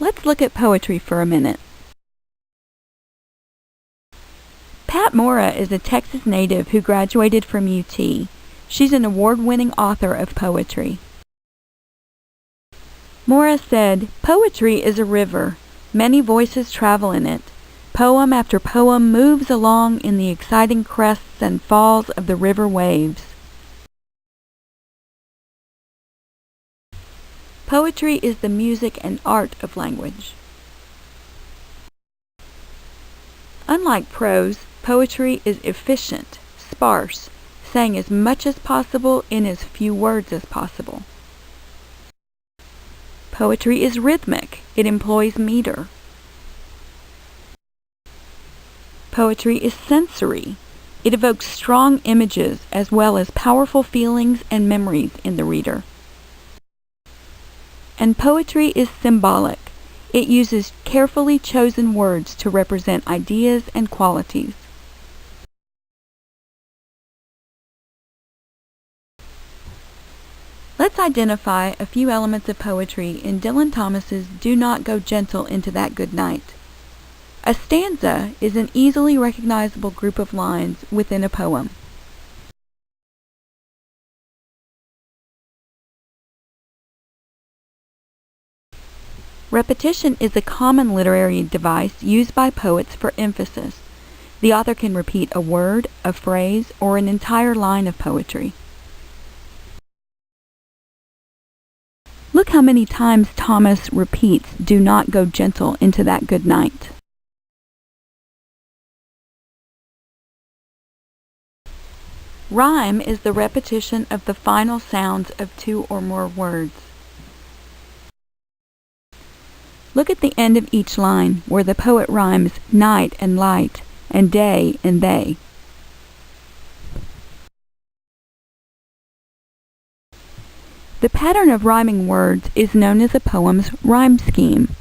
Let's look at poetry for a minute. Pat Mora is a Texas native who graduated from UT. She's an award-winning author of poetry. Mora said, "Poetry is a river. Many voices travel in it. Poem after poem moves along in the exciting crests and falls of the river waves." Poetry is the music and art of language. Unlike prose, poetry is efficient, sparse, saying as much as possible in as few words as possible. Poetry is rhythmic. It employs meter. Poetry is sensory. It evokes strong images as well as powerful feelings and memories in the reader. And poetry is symbolic. It uses carefully chosen words to represent ideas and qualities. Let's identify a few elements of poetry in Dylan Thomas's "Do Not Go Gentle Into That Good Night." A stanza is an easily recognizable group of lines within a poem. Repetition is a common literary device used by poets for emphasis. The author can repeat a word, a phrase, or an entire line of poetry. Look how many times Thomas repeats, "Do not go gentle into that good night." Rhyme is the repetition of the final sounds of two or more words. Look at the end of each line, where the poet rhymes night and light, and day and they. The pattern of rhyming words is known as a poem's rhyme scheme.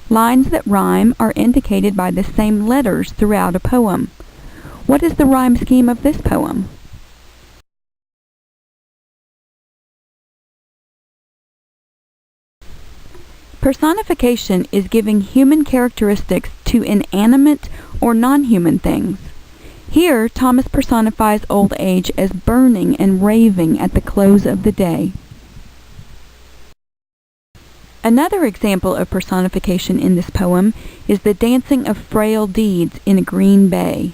Lines that rhyme are indicated by the same letters throughout a poem. What is the rhyme scheme of this poem? Personification is giving human characteristics to inanimate or non-human things. Here, Thomas personifies old age as burning and raving at the close of the day. Another example of personification in this poem is the dancing of frail deeds in a green bay.